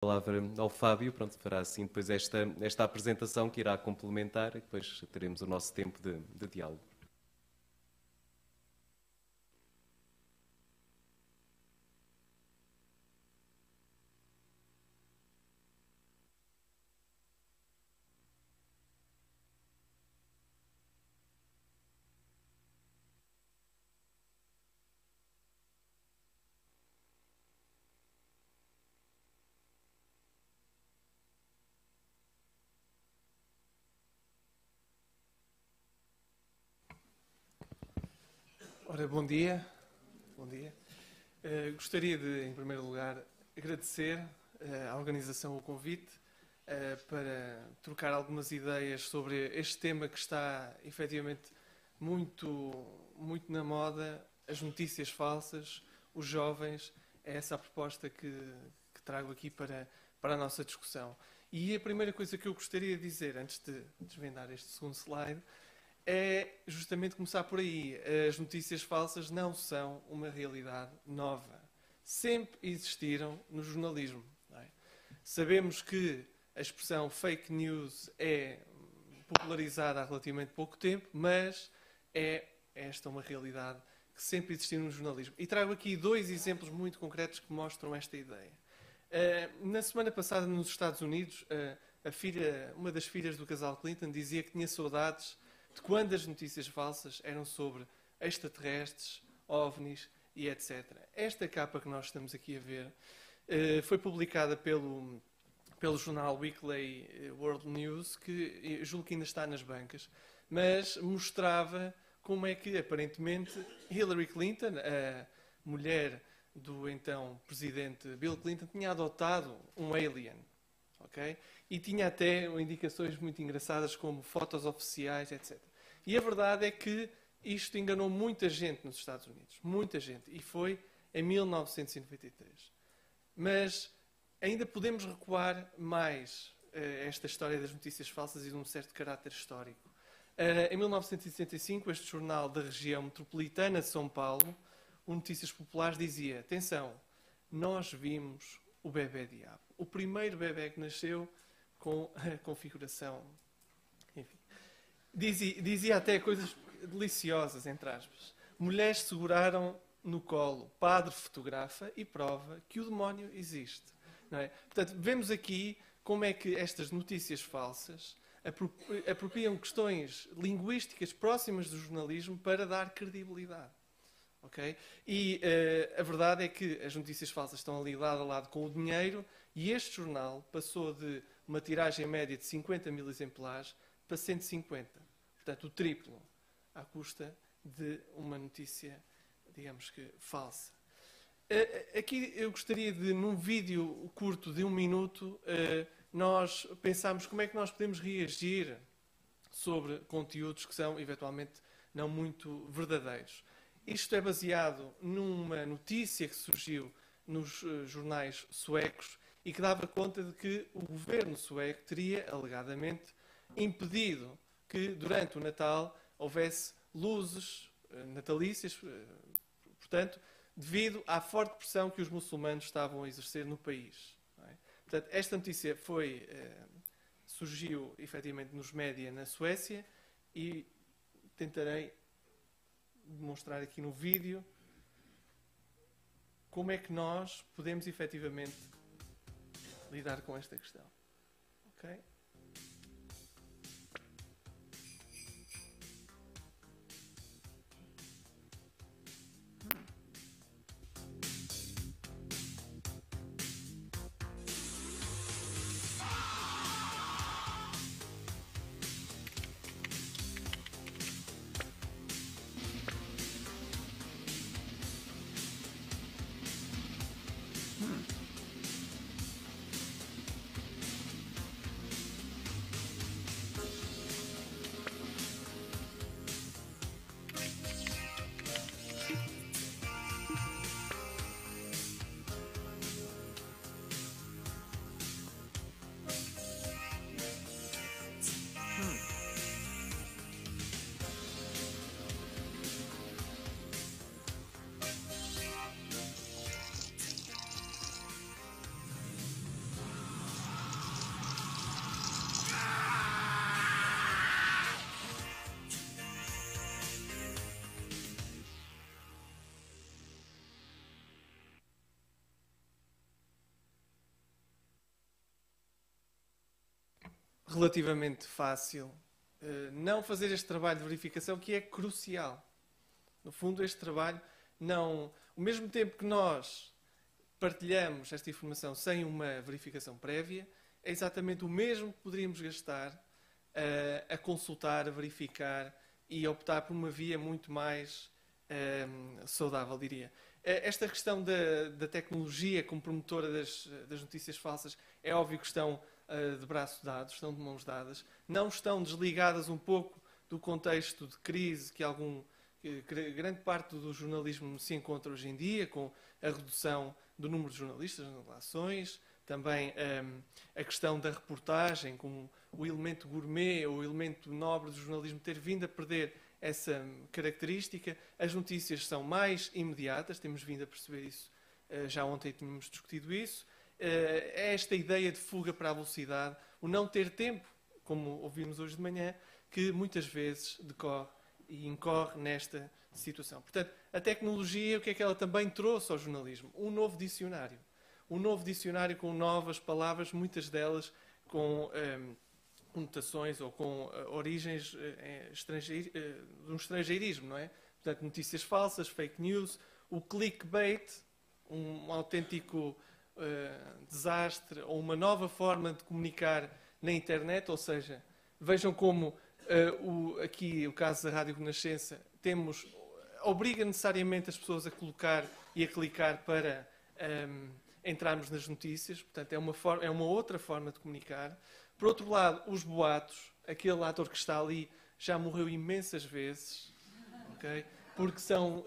Palavra ao Fábio, pronto, fará assim depois esta apresentação que irá complementar e depois teremos o nosso tempo de diálogo. Ora, bom dia. Bom dia. Gostaria de, em primeiro lugar, agradecer à organização o convite para trocar algumas ideias sobre este tema que está, efetivamente, muito na moda, as notícias falsas, os jovens. É essa a proposta que trago aqui para a nossa discussão. E a primeira coisa que eu gostaria de dizer, antes de desvendar este segundo slide, é justamente começar por aí. As notícias falsas não são uma realidade nova. Sempre existiram no jornalismo. Não é? Sabemos que a expressão fake news é popularizada há relativamente pouco tempo, mas é esta uma realidade que sempre existiu no jornalismo. E trago aqui dois exemplos muito concretos que mostram esta ideia. Na semana passada, nos Estados Unidos, uma das filhas do casal Clinton dizia que tinha saudades de quando as notícias falsas eram sobre extraterrestres, ovnis e etc. Esta capa que nós estamos aqui a ver foi publicada pelo jornal Weekly World News, que julgo que ainda está nas bancas, mas mostrava como é que, aparentemente, Hillary Clinton, a mulher do então presidente Bill Clinton, tinha adotado um alien. Okay? E tinha até indicações muito engraçadas, como fotos oficiais, etc. E a verdade é que isto enganou muita gente nos Estados Unidos. Muita gente. E foi em 1993. Mas ainda podemos recuar mais esta história das notícias falsas e de um certo caráter histórico. Em 1965, este jornal da região metropolitana de São Paulo, o Notícias Populares, dizia: atenção, nós vimos o bebé diabo. O primeiro bebé que nasceu com a configuração. Enfim. Dizia até coisas deliciosas, entre aspas. Mulheres seguraram no colo, padre fotografa e prova que o demónio existe. Não é? Portanto, vemos aqui como é que estas notícias falsas apropriam questões linguísticas próximas do jornalismo para dar credibilidade. Okay? E a verdade é que as notícias falsas estão ali lado a lado com o dinheiro, e este jornal passou de uma tiragem média de 50 mil exemplares para 150. Portanto, o triplo, à custa de uma notícia, digamos que, falsa. Aqui eu gostaria de, num vídeo curto de 1 minuto, nós pensarmos como é que nós podemos reagir sobre conteúdos que são, eventualmente, não muito verdadeiros. Isto é baseado numa notícia que surgiu nos jornais suecos e que dava conta de que o governo sueco teria, alegadamente, impedido que, durante o Natal, houvesse luzes natalícias, portanto, devido à forte pressão que os muçulmanos estavam a exercer no país. Não é? Portanto, esta notícia surgiu, efetivamente, nos média na Suécia, e tentarei demonstrar aqui no vídeo como é que nós podemos, efetivamente, lidar com esta questão. Ok? relativamente fácil não fazer este trabalho de verificação, que é crucial. No fundo, este trabalho não... Ao mesmo tempo que nós partilhamos esta informação sem uma verificação prévia, é exatamente o mesmo que poderíamos gastar a consultar, a verificar e optar por uma via muito mais saudável, diria. Esta questão da tecnologia como promotora das notícias falsas é óbvio que estão de braços dados, estão de mãos dadas, não estão desligadas um pouco do contexto de crise que grande parte do jornalismo se encontra hoje em dia, com a redução do número de jornalistas nas relações, também a questão da reportagem, com o elemento gourmet ou o elemento nobre do jornalismo ter vindo a perder essa característica. As notícias são mais imediatas, temos vindo a perceber isso, já ontem tínhamos discutido isso. É esta ideia de fuga para a velocidade, o não ter tempo, como ouvimos hoje de manhã, que muitas vezes decorre e incorre nesta situação. Portanto, a tecnologia, o que é que ela também trouxe ao jornalismo? Um novo dicionário. Um novo dicionário com novas palavras, muitas delas com conotações ou com origens de um estrangeirismo, não é? Portanto, notícias falsas, fake news, o clickbait, um autêntico desastre, ou uma nova forma de comunicar na internet, ou seja, vejam como aqui o caso da Rádio Renascença obriga necessariamente as pessoas a colocar e a clicar para entrarmos nas notícias, portanto é uma outra forma de comunicar. Por outro lado, os boatos, aquele ator que está ali já morreu imensas vezes, okay? Porque são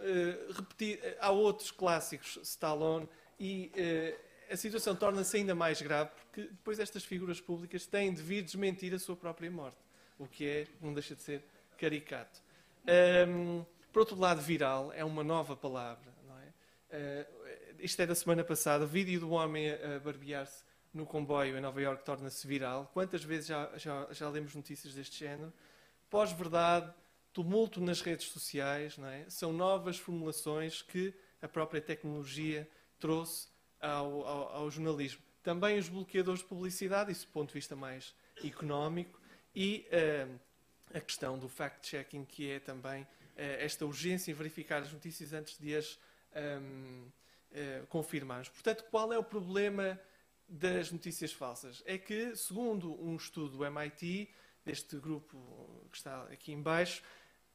repetidos. Há outros clássicos, Stallone, e a situação torna-se ainda mais grave porque depois estas figuras públicas têm de vir desmentir a sua própria morte, o que não deixa de ser caricato. Por outro lado, viral é uma nova palavra, não é? Isto é da semana passada, o vídeo do homem a barbear-se no comboio em Nova Iorque torna-se viral. Quantas vezes já lemos notícias deste género? Pós-verdade, tumulto nas redes sociais, não é? São novas formulações que a própria tecnologia trouxe ao jornalismo. Também os bloqueadores de publicidade, isso do ponto de vista mais económico, e a questão do fact-checking, que é também esta urgência em verificar as notícias antes de as confirmarmos. Portanto, qual é o problema das notícias falsas? É que, segundo um estudo do MIT, deste grupo que está aqui em baixo,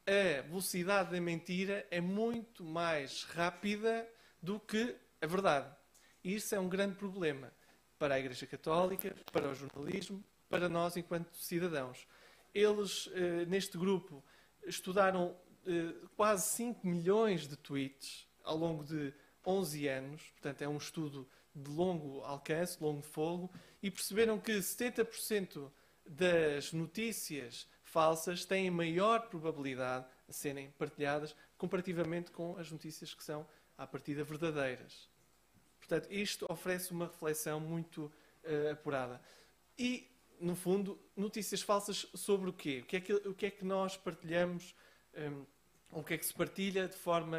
a velocidade da mentira é muito mais rápida do que a verdade. E isso é um grande problema para a Igreja Católica, para o jornalismo, para nós enquanto cidadãos. Eles, neste grupo, estudaram quase 5 milhões de tweets ao longo de 11 anos, portanto é um estudo de longo alcance, longo fogo, e perceberam que 70% das notícias falsas têm maior probabilidade de serem partilhadas comparativamente com as notícias que são, à partida, verdadeiras. Portanto, isto oferece uma reflexão muito apurada. E, no fundo, notícias falsas sobre o quê? O que é que nós partilhamos, ou o que é que se partilha de forma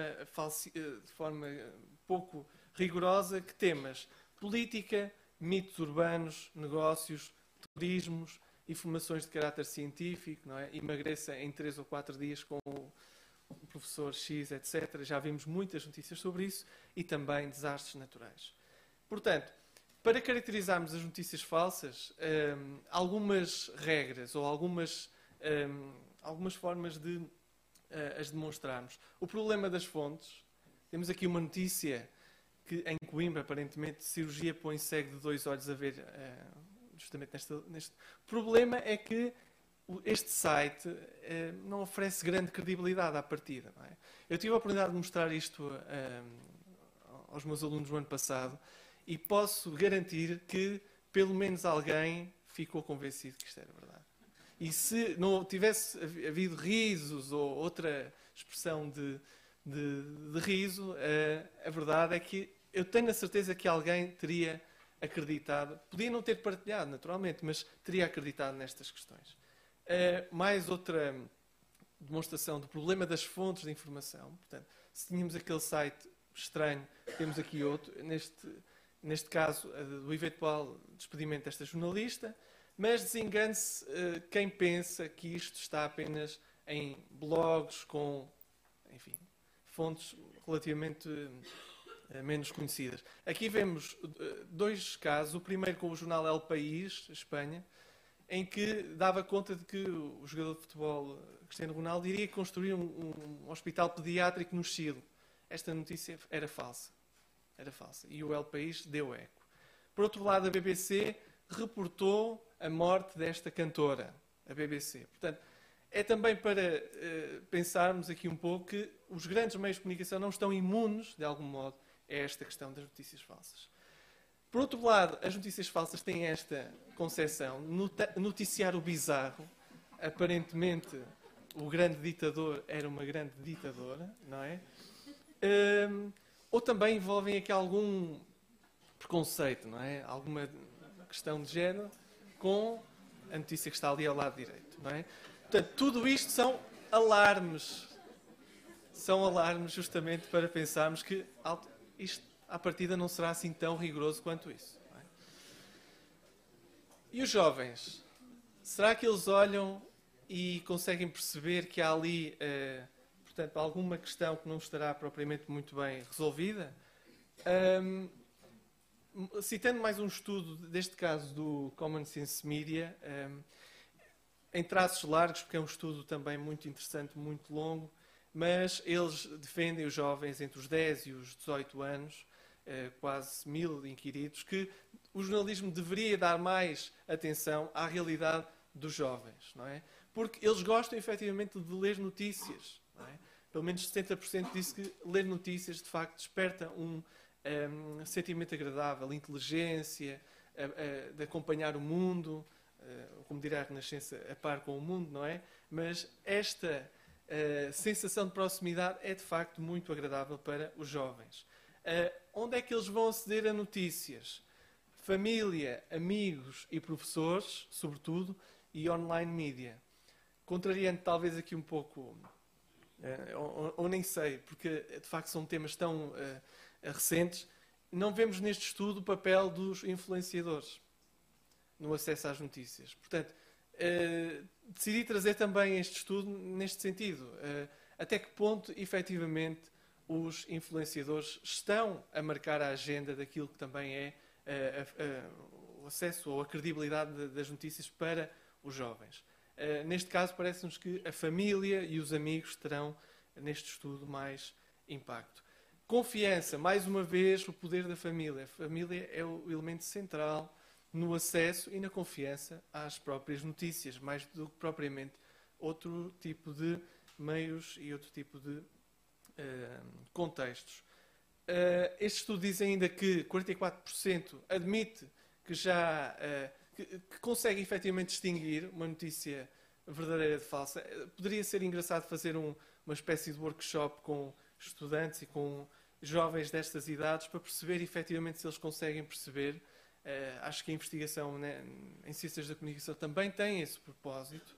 pouco rigorosa? Que temas? Política, mitos urbanos, negócios, turismos, informações de caráter científico, não é? Emagreça em 3 ou 4 dias com o professor X, etc. Já vimos muitas notícias sobre isso, e também desastres naturais. Portanto, para caracterizarmos as notícias falsas, algumas regras ou algumas formas de as demonstrarmos. O problema das fontes. Temos aqui uma notícia que em Coimbra, aparentemente, cirurgia põe cego de 2 olhos a ver justamente neste... O problema é que este site não oferece grande credibilidade à partida. Não é? Eu tive a oportunidade de mostrar isto aos meus alunos no ano passado e posso garantir que pelo menos alguém ficou convencido que isto era verdade. E se não tivesse havido risos ou outra expressão de riso, a verdade é que eu tenho a certeza que alguém teria acreditado, podia não ter partilhado naturalmente, mas teria acreditado nestas questões. Mais outra demonstração do problema das fontes de informação. Portanto, se tínhamos aquele site estranho, temos aqui outro. Neste caso, do eventual despedimento desta jornalista. Mas desengane-se quem pensa que isto está apenas em blogs com, enfim, fontes relativamente menos conhecidas. Aqui vemos dois casos. O primeiro com o jornal El País, Espanha, em que dava conta de que o jogador de futebol Cristiano Ronaldo iria construir um hospital pediátrico no Chile. Esta notícia era falsa. Era falsa. E o El País deu eco. Por outro lado, a BBC reportou a morte desta cantora. A BBC. Portanto, é também para pensarmos aqui um pouco que os grandes meios de comunicação não estão imunes, de algum modo, a esta questão das notícias falsas. Por outro lado, as notícias falsas têm esta concepção, noticiar o bizarro. Aparentemente, o grande ditador era uma grande ditadora, não é? Ou também envolvem aqui algum preconceito, não é? Alguma questão de género com a notícia que está ali ao lado direito, não é? Portanto, tudo isto são alarmes. São alarmes justamente para pensarmos que isto, à partida, não será assim tão rigoroso quanto isso. Não é? E os jovens? Será que eles olham e conseguem perceber que há ali, portanto, alguma questão que não estará propriamente muito bem resolvida? Citando mais um estudo, deste caso do Common Sense Media, em traços largos, porque é um estudo também muito interessante, muito longo, mas eles defendem os jovens entre os 10 e os 18 anos, quase 1000 inquiridos, que o jornalismo deveria dar mais atenção à realidade dos jovens, não é? Porque eles gostam efetivamente de ler notícias, não é? Pelo menos 70% diz que ler notícias de facto desperta um sentimento agradável, inteligência, de acompanhar o mundo, como dirá a Renascença, a par com o mundo, não é? Mas esta sensação de proximidade é de facto muito agradável para os jovens. Onde é que eles vão aceder a notícias? Família, amigos e professores, sobretudo, e online media. Contrariando talvez aqui um pouco, ou nem sei, porque de facto são temas tão recentes, não vemos neste estudo o papel dos influenciadores no acesso às notícias. Portanto, decidi trazer também este estudo neste sentido. Até que ponto, efetivamente, os influenciadores estão a marcar a agenda daquilo que também é o acesso ou a credibilidade das notícias para os jovens. Neste caso, parece-nos que a família e os amigos terão, neste estudo, mais impacto. Confiança, mais uma vez, o poder da família. A família é o elemento central no acesso e na confiança às próprias notícias, mais do que propriamente outro tipo de meios e outro tipo de contextos. Este estudo diz ainda que 44% admite que já que consegue efetivamente distinguir uma notícia verdadeira de falsa. Poderia ser engraçado fazer uma espécie de workshop com estudantes e com jovens destas idades para perceber efetivamente se eles conseguem perceber. Acho que a investigação, né, em ciências da comunicação também tem esse propósito.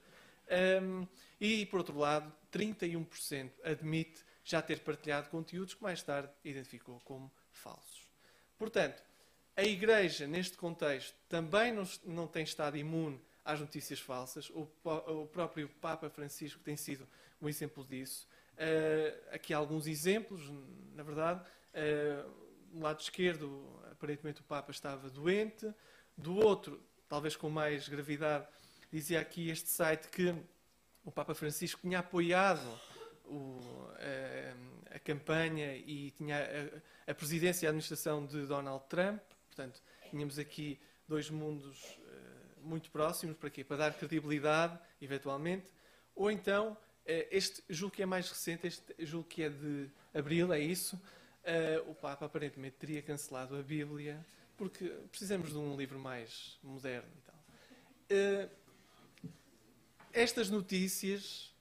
E, por outro lado, 31% admite já ter partilhado conteúdos que mais tarde identificou como falsos. Portanto, a Igreja, neste contexto, também não tem estado imune às notícias falsas. O próprio Papa Francisco tem sido um exemplo disso. Aqui há alguns exemplos, na verdade. Do lado esquerdo, aparentemente o Papa estava doente. Do outro, talvez com mais gravidade, dizia aqui este site que o Papa Francisco tinha apoiado a campanha e tinha a presidência e a administração de Donald Trump. Portanto, tínhamos aqui dois mundos muito próximos. Para quê? Para dar credibilidade, eventualmente. Ou então, este julgo que é mais recente, este julgo que é de abril, é isso. O Papa aparentemente teria cancelado a Bíblia porque precisamos de um livro mais moderno e tal. Estas notícias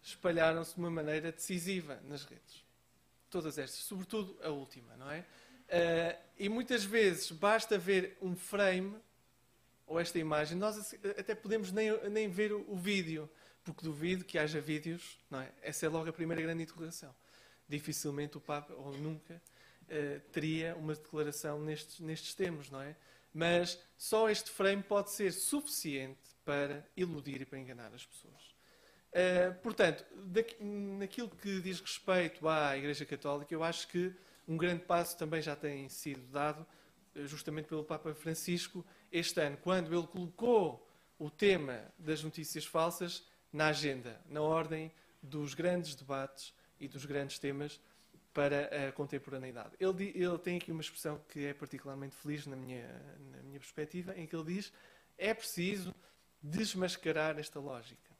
espalharam-se de uma maneira decisiva nas redes. Todas estas, sobretudo a última, não é? E muitas vezes basta ver um frame ou esta imagem, nós até podemos nem ver o vídeo, porque duvido que haja vídeos, não é? Essa é logo a primeira grande interrogação. Dificilmente o Papa, ou nunca, teria uma declaração nestes termos, não é? Mas só este frame pode ser suficiente para iludir e para enganar as pessoas. Portanto, naquilo que diz respeito à Igreja Católica, eu acho que um grande passo também já tem sido dado, justamente pelo Papa Francisco, este ano, quando ele colocou o tema das notícias falsas na agenda, na ordem dos grandes debates e dos grandes temas para a contemporaneidade. Ele tem aqui uma expressão que é particularmente feliz na minha perspectiva, em que ele diz: é preciso desmascarar esta lógica.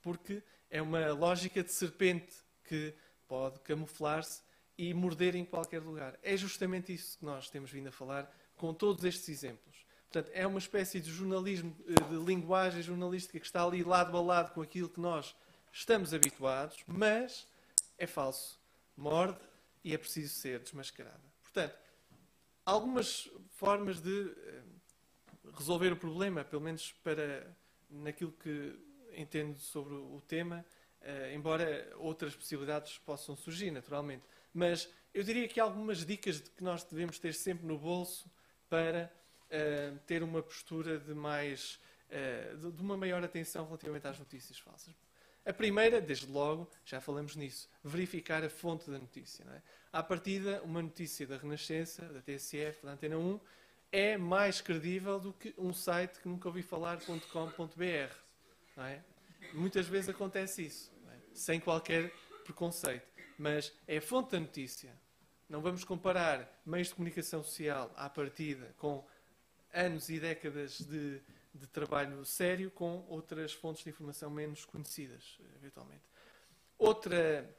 Porque é uma lógica de serpente que pode camuflar-se e morder em qualquer lugar. É justamente isso que nós temos vindo a falar com todos estes exemplos. Portanto, é uma espécie de jornalismo, de linguagem jornalística que está ali lado a lado com aquilo que nós estamos habituados, mas é falso, morde e é preciso ser desmascarada. Portanto, algumas formas de resolver o problema, pelo menos naquilo que entendo sobre o tema, embora outras possibilidades possam surgir, naturalmente. Mas eu diria que há algumas dicas que nós devemos ter sempre no bolso para ter uma postura de uma maior atenção relativamente às notícias falsas. A primeira, desde logo, já falamos nisso, verificar a fonte da notícia. Não é? À partida, uma notícia da Renascença, da TSF, da Antena 1, é mais credível do que um site que nunca ouvi falar.com.br. Não é? Muitas vezes acontece isso, não é? Sem qualquer preconceito. Mas é a fonte da notícia. Não vamos comparar meios de comunicação social à partida com anos e décadas de trabalho sério com outras fontes de informação menos conhecidas, eventualmente. Outra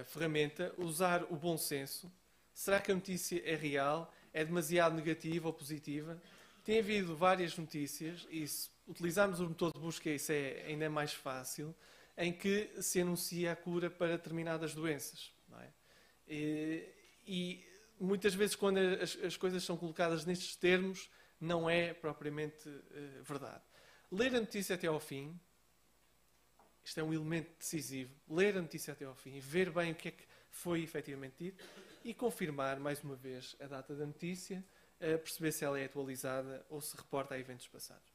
ferramenta, usar o bom senso. Será que a notícia é real? É demasiado negativa ou positiva? Tem havido várias notícias, e se utilizarmos o motor de busca, isso é ainda mais fácil, em que se anuncia a cura para determinadas doenças. Não é? E muitas vezes, quando as coisas são colocadas nestes termos, não é propriamente verdade. Ler a notícia até ao fim, isto é um elemento decisivo, ler a notícia até ao fim, ver bem o que é que foi efetivamente dito e confirmar, mais uma vez, a data da notícia, perceber se ela é atualizada ou se reporta a eventos passados.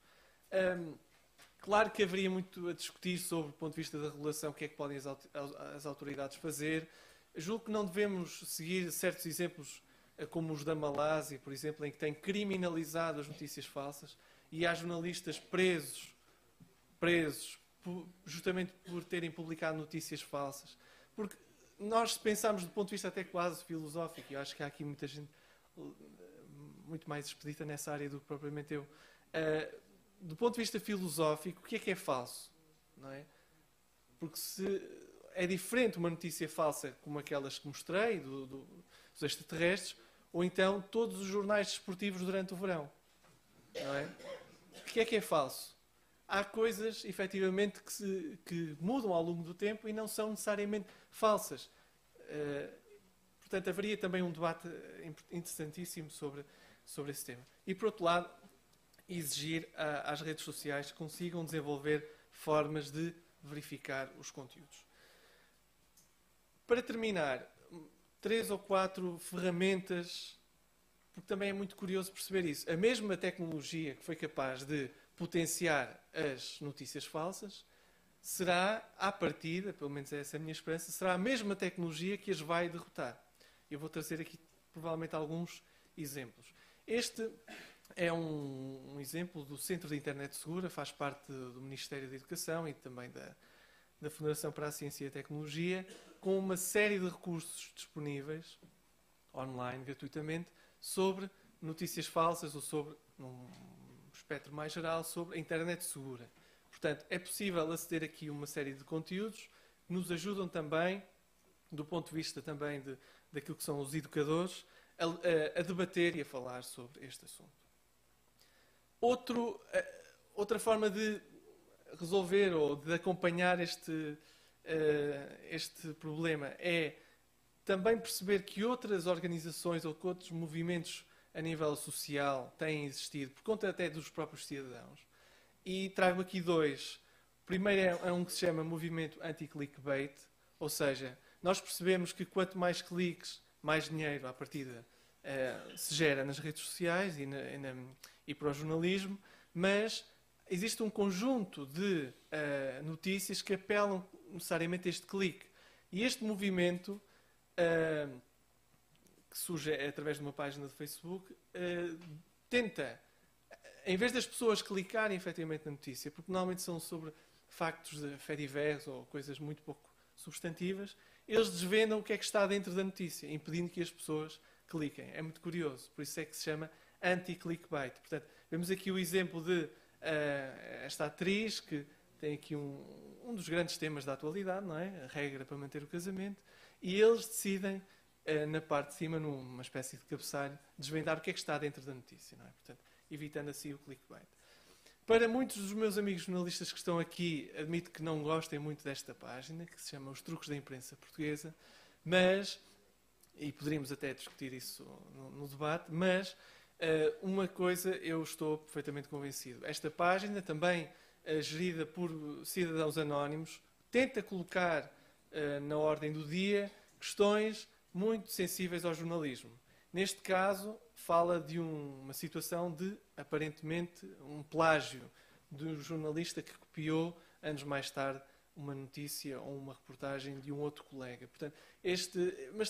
Claro que haveria muito a discutir sobre o ponto de vista da regulação, o que é que podem as autoridades fazer. Julgo que não devemos seguir certos exemplos como os da Malásia, por exemplo, em que tem criminalizado as notícias falsas e há jornalistas presos justamente por terem publicado notícias falsas. Porque nós, se pensarmos do ponto de vista até quase filosófico, eu acho que há aqui muita gente muito mais expedita nessa área do que propriamente eu, do ponto de vista filosófico, o que é falso? Não é? Porque se é diferente uma notícia falsa como aquelas que mostrei, dos extraterrestres, ou então todos os jornais desportivos durante o verão. Não é? O que é falso? Há coisas, efetivamente, que mudam ao longo do tempo e não são necessariamente falsas. Portanto, haveria também um debate interessantíssimo sobre esse tema. E, por outro lado, exigir às redes sociais que consigam desenvolver formas de verificar os conteúdos. Para terminar, 3 ou 4 ferramentas, porque também é muito curioso perceber isso. A mesma tecnologia que foi capaz de potenciar as notícias falsas será, à partida, pelo menos essa é a minha esperança, será a mesma tecnologia que as vai derrotar. Eu vou trazer aqui, provavelmente, alguns exemplos. Este é um exemplo do Centro de Internet Segura, faz parte do Ministério da Educação e também da Fundação para a Ciência e a Tecnologia, com uma série de recursos disponíveis, online, gratuitamente, sobre notícias falsas ou sobre, num espectro mais geral, sobre a internet segura. Portanto, é possível aceder aqui a uma série de conteúdos que nos ajudam também, do ponto de vista também daquilo que são os educadores, a debater e a falar sobre este assunto. Outra forma de resolver ou de acompanhar este problema é também perceber que outras organizações ou que outros movimentos a nível social têm existido, por conta até dos próprios cidadãos. E trago aqui 2. O primeiro é um que se chama Movimento Anti-Clickbait, ou seja, nós percebemos que quanto mais cliques, mais dinheiro à partida se gera nas redes sociais e para o jornalismo, mas existe um conjunto de notícias que apelam necessariamente a este clique. E este movimento, que surge através de uma página de Facebook, tenta, em vez das pessoas clicarem efetivamente na notícia, porque normalmente são sobre factos de fé divers ou coisas muito pouco substantivas, eles desvendam o que é que está dentro da notícia, impedindo que as pessoas cliquem. É muito curioso, por isso é que se chama anti-clickbait. Portanto, vemos aqui o exemplo de esta atriz que tem aqui um dos grandes temas da atualidade, não é? A regra para manter o casamento, e eles decidem, na parte de cima, numa espécie de cabeçalho, desvendar o que é que está dentro da notícia, não é? Portanto, evitando assim o clickbait. Para muitos dos meus amigos jornalistas que estão aqui, admito que não gostem muito desta página, que se chama Os Truques da Imprensa Portuguesa, mas, e poderíamos até discutir isso no debate, mas uma coisa eu estou perfeitamente convencido. Esta página, também gerida por cidadãos anónimos, tenta colocar na ordem do dia questões muito sensíveis ao jornalismo. Neste caso, fala de uma situação de, aparentemente, um plágio de um jornalista que copiou, anos mais tarde, uma notícia ou uma reportagem de um outro colega. Portanto,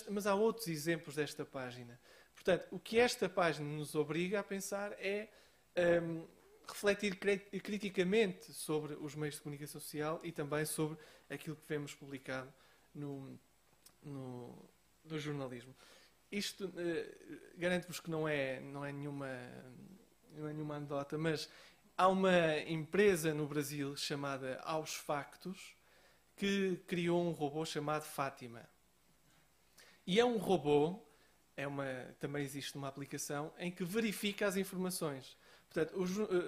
mas há outros exemplos desta página. Portanto, o que esta página nos obriga a pensar é refletir criticamente sobre os meios de comunicação social e também sobre aquilo que vemos publicado no jornalismo. Isto garanto-vos que não é nenhuma anedota, mas há uma empresa no Brasil chamada Aos Factos que criou um robô chamado Fátima. E é um robô, também existe uma aplicação, em que verifica as informações. Portanto,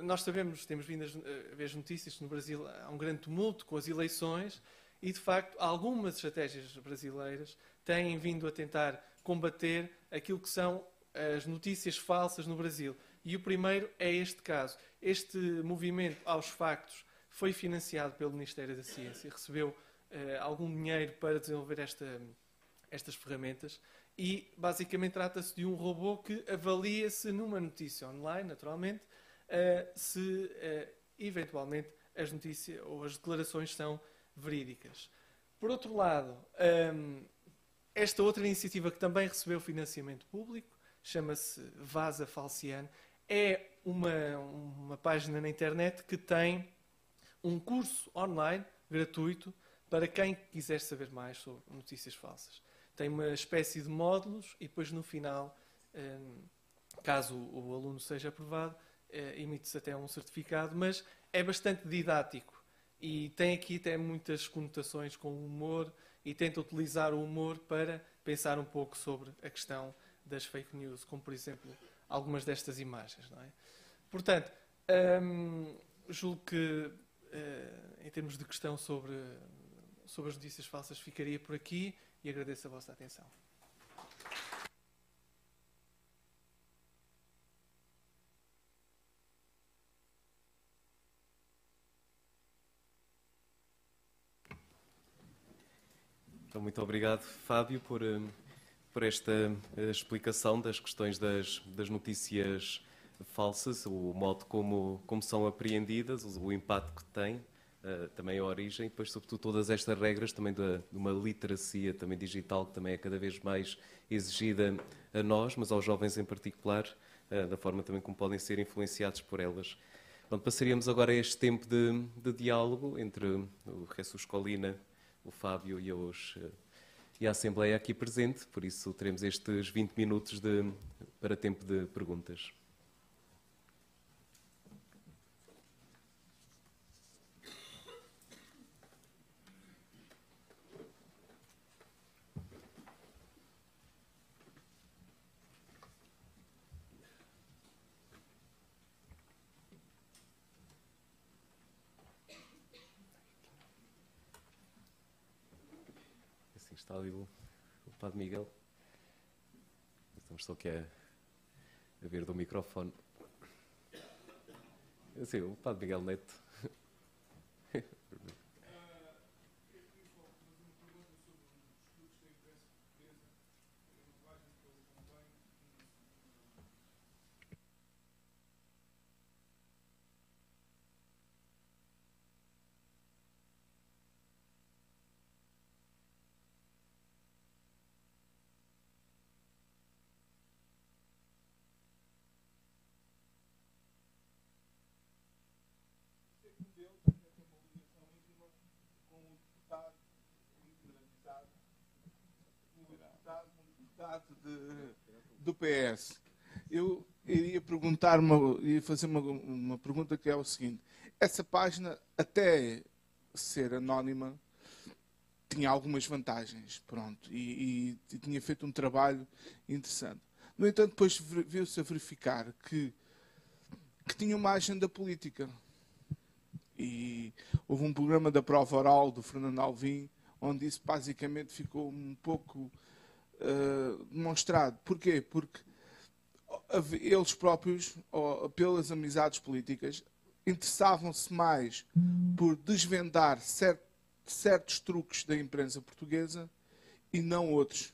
nós sabemos, temos vindo a ver as notícias, que no Brasil há um grande tumulto com as eleições e, de facto, algumas estratégias brasileiras têm vindo a tentar combater aquilo que são as notícias falsas no Brasil. E o primeiro é este caso. Este movimento Aos Factos foi financiado pelo Ministério da Ciência, recebeu algum dinheiro para desenvolver estas ferramentas e, basicamente, trata-se de um robô que avalia se numa notícia online, naturalmente, se eventualmente as notícias ou as declarações são verídicas. Por outro lado, esta outra iniciativa que também recebeu financiamento público, chama-se Vaza Falciane, é uma página na internet que tem um curso online, gratuito, para quem quiser saber mais sobre notícias falsas. Tem uma espécie de módulos e depois no final, caso o aluno seja aprovado, emite-se até um certificado, mas é bastante didático e tem aqui até muitas conotações com o humor e tenta utilizar o humor para pensar um pouco sobre a questão das fake news, como por exemplo algumas destas imagens, não é? Portanto, julgo que em termos de questão sobre as notícias falsas ficaria por aqui e agradeço a vossa atenção. Então, muito obrigado, Fábio, por esta explicação das questões das notícias falsas, o modo como são apreendidas, o impacto que têm, também a origem, e depois, sobretudo, todas estas regras também de uma literacia também digital que também é cada vez mais exigida a nós, mas aos jovens em particular, da forma também como podem ser influenciados por elas. Pronto, passaríamos agora a este tempo de diálogo entre o Jesus Colina, o Fábio e a Assembleia aqui presente, por isso teremos estes 20 minutos para tempo de perguntas. Está ali o Padre Miguel. Estamos só aqui a ver do microfone. Sim, o Padre Miguel Neto. do PS. Eu iria fazer uma pergunta que é o seguinte. Essa página, até ser anónima, tinha algumas vantagens, pronto, e tinha feito um trabalho interessante. No entanto, depois viu-se a verificar que tinha uma agenda política. E houve um programa da prova oral do Fernando Alvim, onde isso basicamente ficou um pouco demonstrado. Porquê? Porque eles próprios, pelas amizades políticas, interessavam-se mais por desvendar certos truques da imprensa portuguesa e não outros.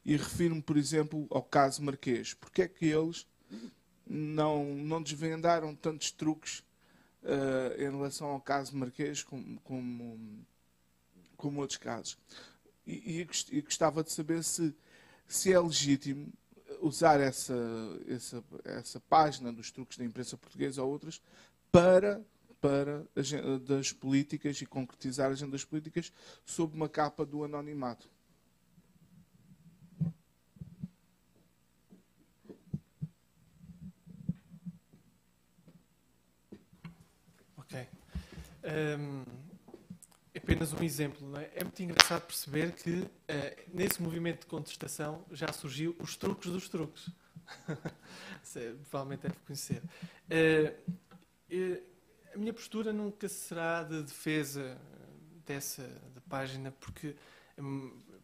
E refiro-me, por exemplo, ao caso Marquês. Porque é que eles não desvendaram tantos truques em relação ao caso Marquês como outros casos? E gostava de saber se é legítimo usar essa página dos truques da imprensa portuguesa ou outras para das políticas e concretizar agendas políticas sob uma capa do anonimato. Ok. Apenas um exemplo, não é? É muito engraçado perceber que nesse movimento de contestação já surgiu os truques dos truques. Provavelmente deve conhecer. A minha postura nunca será de defesa da página, porque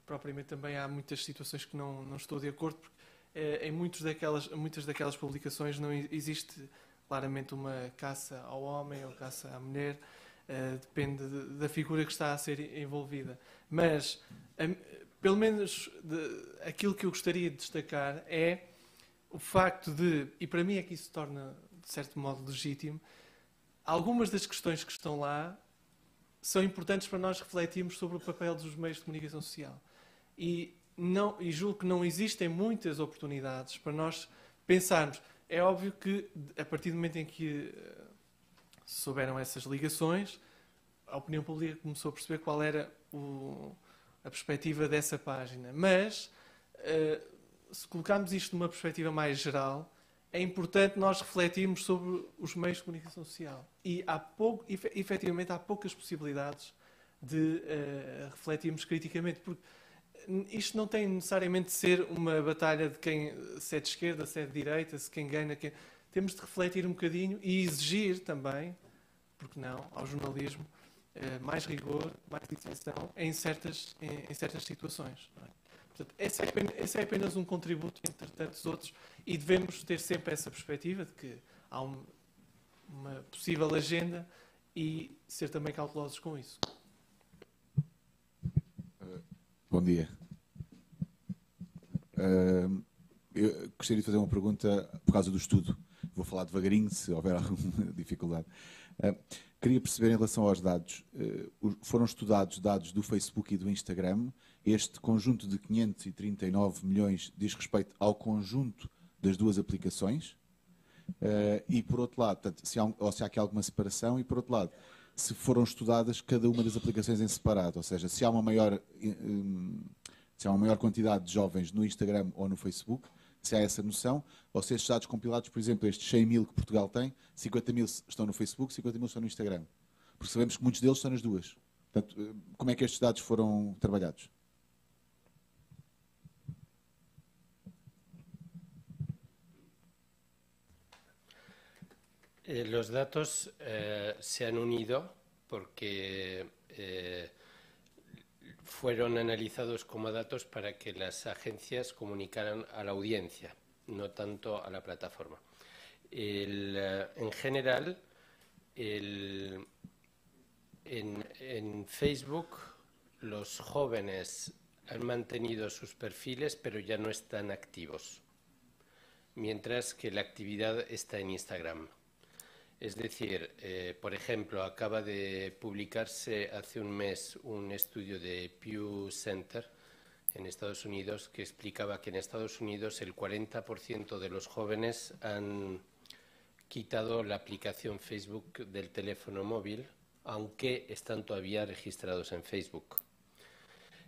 propriamente também há muitas situações que não estou de acordo, porque em muitas daquelas publicações não existe claramente uma caça ao homem ou caça à mulher. Depende da figura que está a ser envolvida. Mas, pelo menos, aquilo que eu gostaria de destacar é o facto de, e para mim é que isso se torna, de certo modo, legítimo, algumas das questões que estão lá são importantes para nós refletirmos sobre o papel dos meios de comunicação social. E julgo que não existem muitas oportunidades para nós pensarmos. É óbvio que, a partir do momento em que souberam essas ligações, a opinião pública começou a perceber qual era a perspectiva dessa página. Mas, se colocarmos isto numa perspectiva mais geral, é importante nós refletirmos sobre os meios de comunicação social. E efetivamente há poucas possibilidades de refletirmos criticamente, porque isto não tem necessariamente de ser uma batalha de se é de esquerda, se é de direita, se quem ganha. Temos de refletir um bocadinho e exigir também, porque não, ao jornalismo, mais rigor, mais distinção em certas situações. Não é? Portanto, esse é apenas um contributo entre tantos outros, e devemos ter sempre essa perspectiva de que há uma possível agenda e ser também cautelosos com isso. Bom dia. Eu gostaria de fazer uma pergunta por causa do estudo. Vou falar devagarinho, se houver alguma dificuldade. Queria perceber, em relação aos dados, foram estudados dados do Facebook e do Instagram. Este conjunto de 539 milhões diz respeito ao conjunto das duas aplicações. E, por outro lado, portanto, se há aqui alguma separação, e, por outro lado, se foram estudadas cada uma das aplicações em separado, ou seja, se há uma maior quantidade de jovens no Instagram ou no Facebook, se há essa noção, ou se estes dados compilados, por exemplo, estes 100 mil que Portugal tem, 50 mil estão no Facebook, 50 mil estão no Instagram. Porque sabemos que muitos deles estão nas duas. Portanto, como é que estes dados foram trabalhados? Los datos se han unido porque fueron analizados como datos para que las agencias comunicaran a la audiencia, no tanto a la plataforma. En general, en Facebook los jóvenes han mantenido sus perfiles, pero ya no están activos, mientras que la actividad está en Instagram. Es decir, por ejemplo, acaba de publicarse hace un mes un estudio de Pew Center en Estados Unidos que explicaba que en Estados Unidos el 40% de los jóvenes han quitado la aplicación Facebook del teléfono móvil, aunque están todavía registrados en Facebook.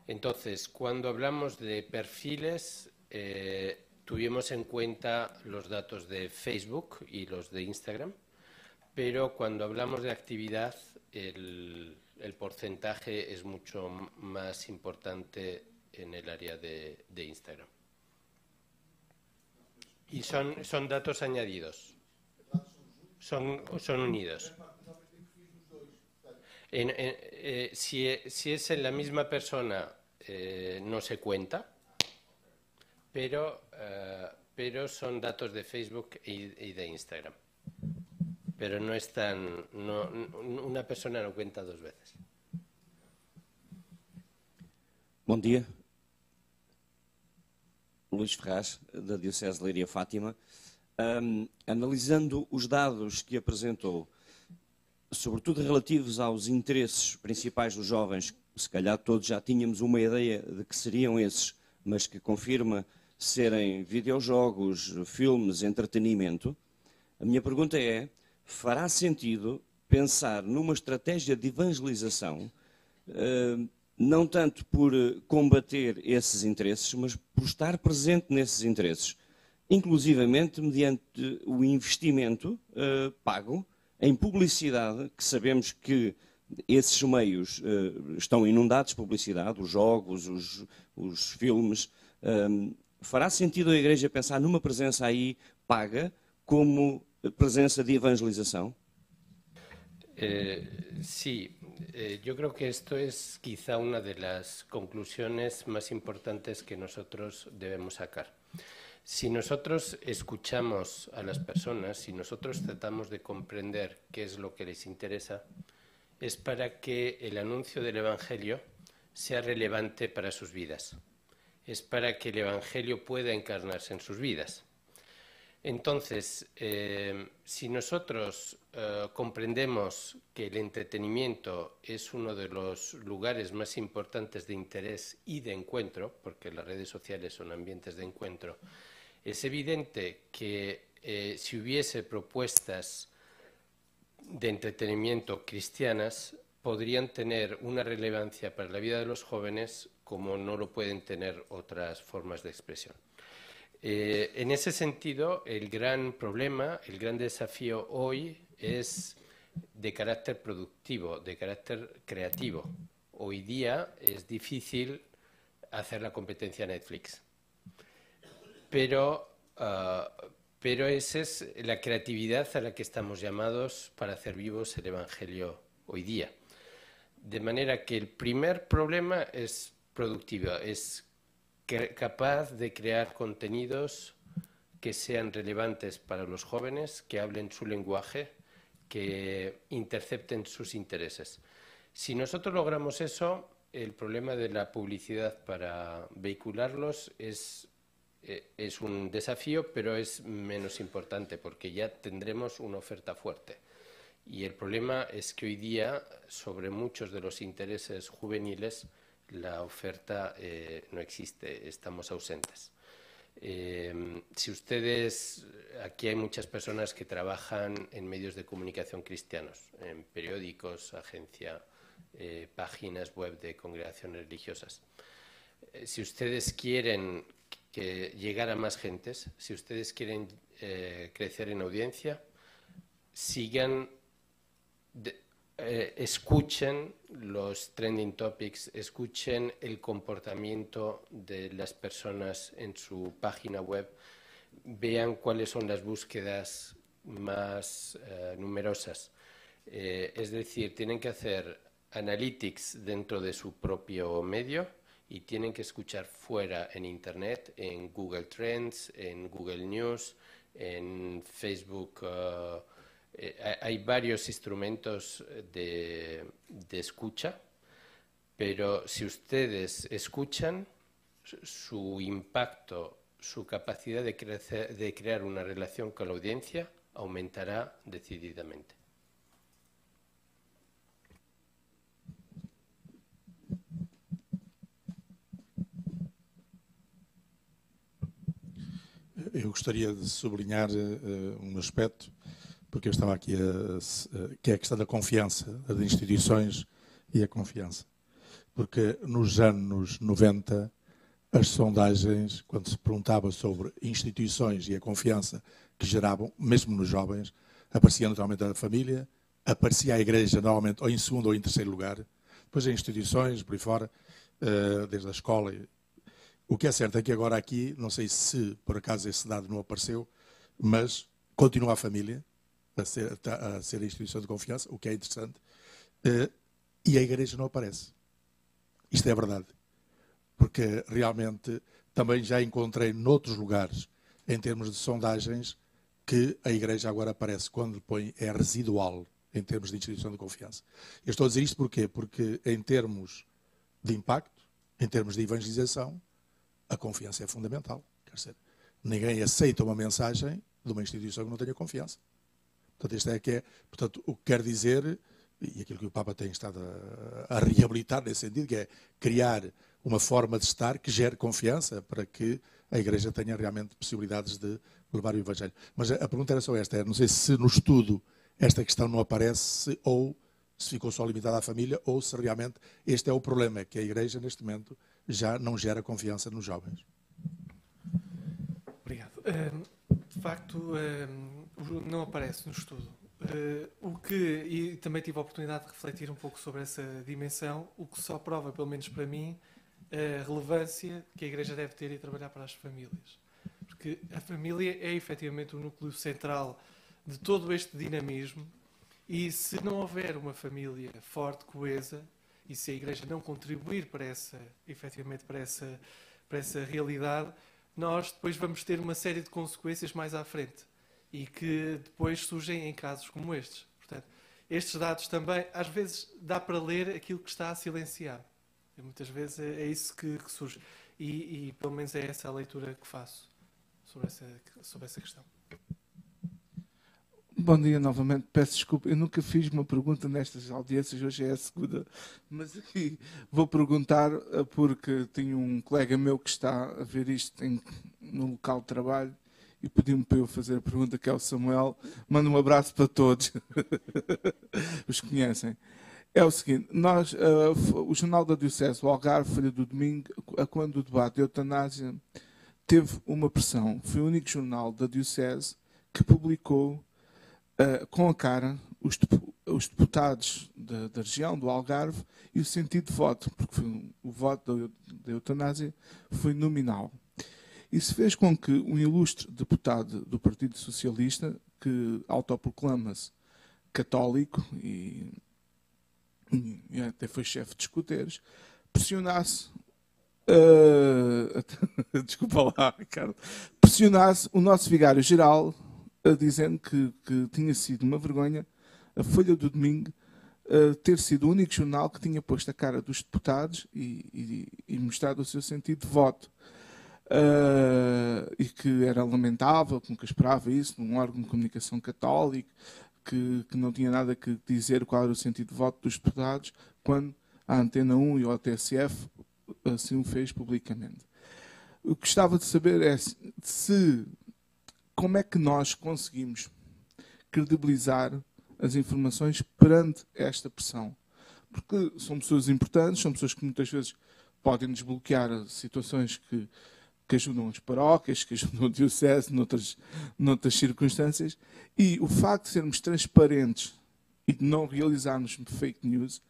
Entonces, cuando hablamos de perfiles, tuvimos en cuenta los datos de Facebook y los de Instagram, pero cuando hablamos de actividad, el porcentaje es mucho más importante en el área de Instagram. Y son datos añadidos. Son unidos. Si es en la misma persona, no se cuenta, pero son datos de Facebook y de Instagram. Pero no están, una persona no cuenta dos veces. Bom dia. Luís Ferraz, da Diocese de Leiria Fátima. Analisando os dados que apresentou, sobretudo relativos aos interesses principais dos jovens, se calhar todos já tínhamos uma ideia de que seriam esses, mas que confirma serem videojogos, filmes, entretenimento, a minha pergunta é, fará sentido pensar numa estratégia de evangelização, não tanto por combater esses interesses, mas por estar presente nesses interesses, inclusivamente mediante o investimento pago em publicidade, que sabemos que esses meios estão inundados de publicidade, os jogos, os filmes. Fará sentido a Igreja pensar numa presença aí paga como presença de evangelização? Sí, yo creo que esto es quizá una de las conclusiones más importantes que nosotros debemos sacar. Si nosotros escuchamos a las personas, si nosotros tratamos de comprender qué es lo que les interesa, es para que el anuncio del Evangelio sea relevante para sus vidas. Es para que el Evangelio pueda encarnarse en sus vidas. Entonces, si nosotros comprendemos que el entretenimiento es uno de los lugares más importantes de interés y de encuentro, porque las redes sociales son ambientes de encuentro, es evidente que si hubiese propuestas de entretenimiento cristianas, podrían tener una relevancia para la vida de los jóvenes como no lo pueden tener otras formas de expresión. En ese sentido, el gran problema, el gran desafío hoy es de carácter productivo, de carácter creativo. Hoy día es difícil hacer la competencia a Netflix. Pero esa es la creatividad a la que estamos llamados para hacer vivos el Evangelio hoy día. De manera que el primer problema es productivo, es capaz de crear contenidos que sean relevantes para los jóvenes, que hablen su lenguaje, que intercepten sus intereses. Si nosotros logramos eso, el problema de la publicidad para vehicularlos es un desafío, pero es menos importante porque ya tendremos una oferta fuerte. Y el problema es que hoy día, sobre muchos de los intereses juveniles, la oferta no existe, estamos ausentes. Si ustedes, aquí hay muchas personas que trabajan en medios de comunicación cristianos, en periódicos, agencia, páginas web de congregaciones religiosas. Si ustedes quieren llegar a más gentes, si ustedes quieren crecer en audiencia, escuchen los trending topics, escuchen el comportamiento de las personas en su página web, vean cuáles son las búsquedas más numerosas. Es decir, tienen que hacer analytics dentro de su propio medio y tienen que escuchar fuera en Internet, en Google Trends, en Google News, en Facebook. Hay varios instrumentos de escucha, pero si ustedes escuchan, su impacto, su capacidad de crear una relación con la audiencia aumentará decididamente. Eu gostaria de sublinhar um aspecto, porque eu estava aqui, que é a questão da confiança, das instituições e a confiança. porque nos anos 90, as sondagens, quando se perguntava sobre instituições e a confiança que geravam, mesmo nos jovens, aparecia naturalmente a família, aparecia a igreja, normalmente, ou em segundo ou em terceiro lugar, depois as instituições, por aí fora, desde a escola. O que é certo é que agora aqui, não sei se por acaso esse dado não apareceu, mas continua a família a ser a instituição de confiança, o que é interessante, e a igreja não aparece. Isto é verdade. Porque realmente também já encontrei noutros lugares, em termos de sondagens, que a igreja agora aparece quando põe, é residual em termos de instituição de confiança. Eu estou a dizer isto porquê? Porque em termos de impacto, em termos de evangelização, a confiança é fundamental. Quer dizer, ninguém aceita uma mensagem de uma instituição que não tenha confiança. Portanto, isto é que é, portanto, o que quer dizer, e aquilo que o Papa tem estado a reabilitar nesse sentido, que é criar uma forma de estar que gere confiança para que a Igreja tenha realmente possibilidades de levar o Evangelho. Mas a pergunta era só esta, não sei se no estudo esta questão não aparece ou se ficou só limitada à família ou se realmente este é o problema, que a Igreja neste momento já não gera confiança nos jovens. Obrigado. De facto, não aparece no estudo. E também tive a oportunidade de refletir um pouco sobre essa dimensão, o que só prova, pelo menos para mim, a relevância que a Igreja deve ter em trabalhar para as famílias. Porque a família é efetivamente o núcleo central de todo este dinamismo e se não houver uma família forte, coesa, e se a Igreja não contribuir para efetivamente para essa realidade, nós depois vamos ter uma série de consequências mais à frente e que depois surgem em casos como estes. Portanto, estes dados também, às vezes, dá para ler aquilo que está silenciado. E muitas vezes é isso que surge. E pelo menos é essa a leitura que faço sobre essa questão. Bom dia novamente, peço desculpa, eu nunca fiz uma pergunta nestas audiências, hoje é a segunda, mas aqui vou perguntar porque tenho um colega meu que está a ver isto no local de trabalho e pediu-me para eu fazer a pergunta, que é o Samuel. Mando um abraço para todos, os que conhecem. É o seguinte, o Jornal da Diocese, o Algarve, Folha do Domingo, quando o debate de eutanásia teve uma pressão, foi o único jornal da Diocese que publicou com a cara os deputados da região, do Algarve, e o sentido de voto, porque o voto da eutanásia foi nominal. Isso fez com que um ilustre deputado do Partido Socialista, que autoproclama-se católico e até foi chefe de escuteiros, pressionasse desculpa lá, Ricardo, pressionasse o nosso vigário-geral dizendo que tinha sido uma vergonha a Folha do Domingo ter sido o único jornal que tinha posto a cara dos deputados e mostrado o seu sentido de voto. E que era lamentável, que nunca esperava isso, num órgão de comunicação católico, que não tinha nada que dizer qual era o sentido de voto dos deputados, quando a Antena 1 e o TSF assim o fez publicamente. O que gostava de saber é como é que nós conseguimos credibilizar as informações perante esta pressão. Porque são pessoas importantes, são pessoas que muitas vezes podem desbloquear situações que ajudam as paróquias, que ajudam a diocese noutras circunstâncias, e o facto de sermos transparentes e de não realizarmos fake news,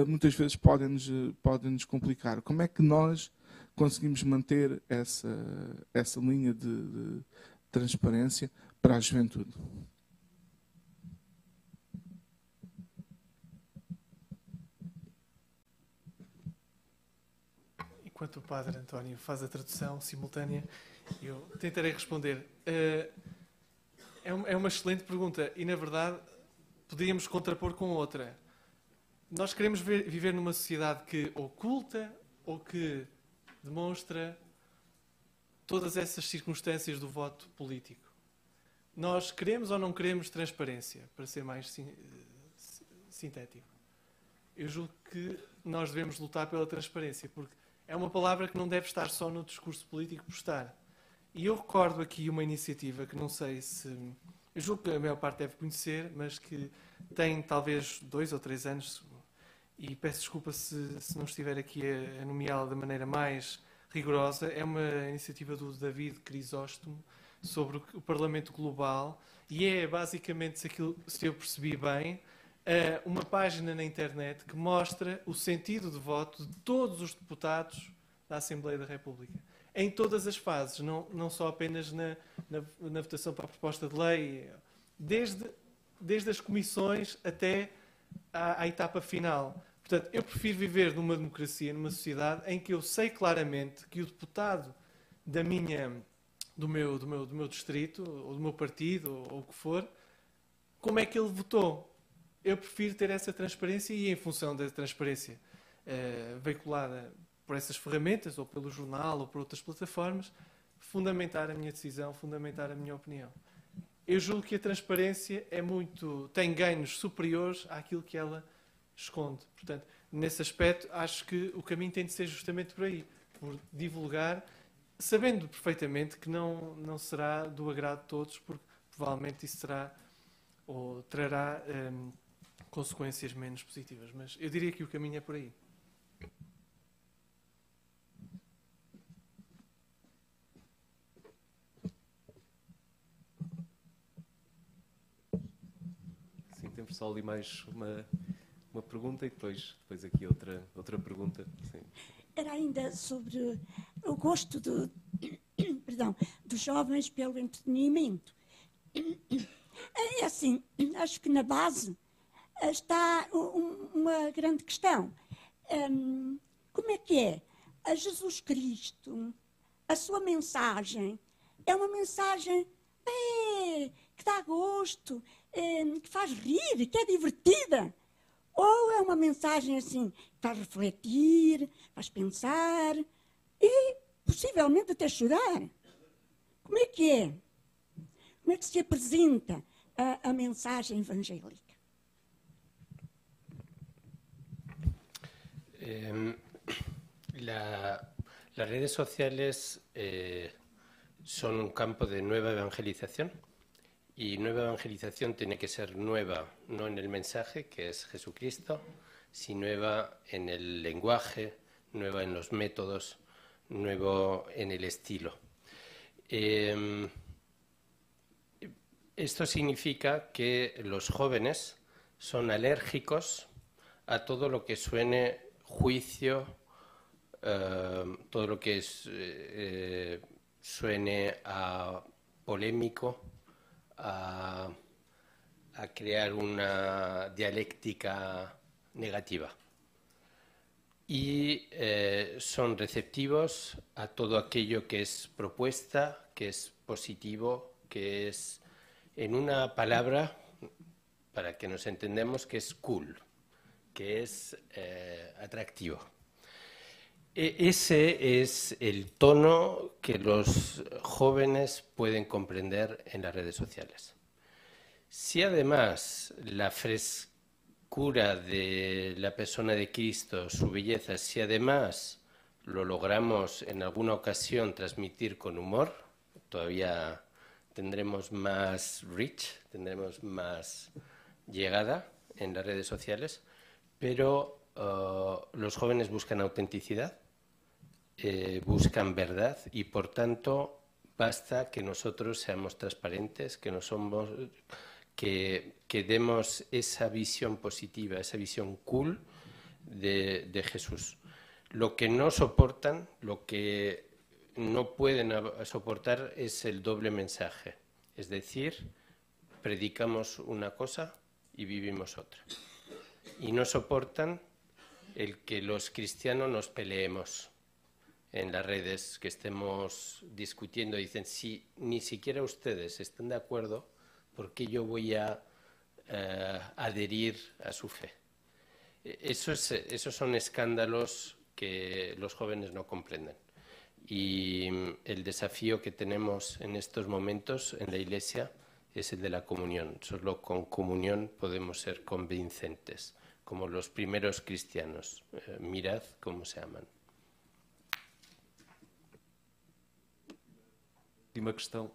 muitas vezes podem-nos complicar. Como é que nós conseguimos manter essa linha de transparência para a juventude? Enquanto o Padre António faz a tradução simultânea, eu tentarei responder. É uma excelente pergunta e, na verdade, poderíamos contrapor com outra. Nós queremos viver numa sociedade que oculta ou que demonstra todas essas circunstâncias do voto político. Nós queremos ou não queremos transparência, para ser mais sintético. Eu julgo que nós devemos lutar pela transparência, porque é uma palavra que não deve estar só no discurso político por estar. E eu recordo aqui uma iniciativa que não sei se... Eu julgo que a maior parte deve conhecer, mas que tem talvez 2 ou 3 anos, e peço desculpa se não estiver aqui a nomeá-la da maneira mais rigorosa, é uma iniciativa do David Crisóstomo sobre o Parlamento Global, e é basicamente, se eu percebi bem, uma página na internet que mostra o sentido de voto de todos os deputados da Assembleia da República, em todas as fases, não só apenas na votação para a proposta de lei, desde as comissões até à etapa final. Portanto, eu prefiro viver numa democracia, numa sociedade em que eu sei claramente que o deputado do meu distrito, ou do meu partido, ou o que for, como é que ele votou. Eu prefiro ter essa transparência e, em função da transparência veiculada por essas ferramentas, ou pelo jornal, ou por outras plataformas, fundamentar a minha decisão, fundamentar a minha opinião. Eu julgo que a transparência tem ganhos superiores àquilo que ela esconde. Portanto, nesse aspecto, acho que o caminho tem de ser justamente por aí, por divulgar, sabendo perfeitamente que não será do agrado de todos, porque provavelmente isso será ou trará consequências menos positivas. Mas eu diria que o caminho é por aí. Sim, temos só ali mais uma pergunta e depois aqui outra pergunta. Sim. Era ainda sobre o gosto dos jovens pelo entretenimento. É assim, acho que na base está uma grande questão. Como é que é? A Jesus Cristo, a sua mensagem, é uma mensagem que dá gosto, que faz rir, que é divertida. Ou é uma mensagem assim, que faz refletir, faz pensar e possivelmente até chorar. Como é que é? Como é que se apresenta a mensagem evangélica? Las redes sociales son un campo de nueva evangelización. Y nueva evangelización tiene que ser nueva, no en el mensaje, que es Jesucristo, sino nueva en el lenguaje, nueva en los métodos, nuevo en el estilo. Esto significa que los jóvenes son alérgicos a todo lo que suene juicio, todo lo que suene a polémico, a crear una dialéctica negativa. Y son receptivos a todo aquello que es propuesta, que es positivo, que es, en una palabra, para que nos entendamos, que es cool, que es atractivo. Ese es el tono que los jóvenes pueden comprender en las redes sociales. Si además la frescura de la persona de Cristo, su belleza, si además lo logramos en alguna ocasión transmitir con humor, todavía tendremos más reach, tendremos más llegada en las redes sociales, pero los jóvenes buscan autenticidad, buscan verdad y, por tanto, basta que nosotros seamos transparentes, que demos esa visión positiva, esa visión cool de Jesús. Lo que no soportan, lo que no pueden soportar es el doble mensaje. Es decir, predicamos una cosa y vivimos otra. Y no soportan el que los cristianos nos peleemos en las redes, que estemos discutiendo. Dicen, si ni siquiera ustedes están de acuerdo, ¿por qué yo voy a adherir a su fe? Esos son escándalos que los jóvenes no comprenden. Y el desafío que tenemos en estos momentos en la Iglesia es el de la comunión. Solo con comunión podemos ser convincentes, como los primeros cristianos. Mirad cómo se aman. Última questão.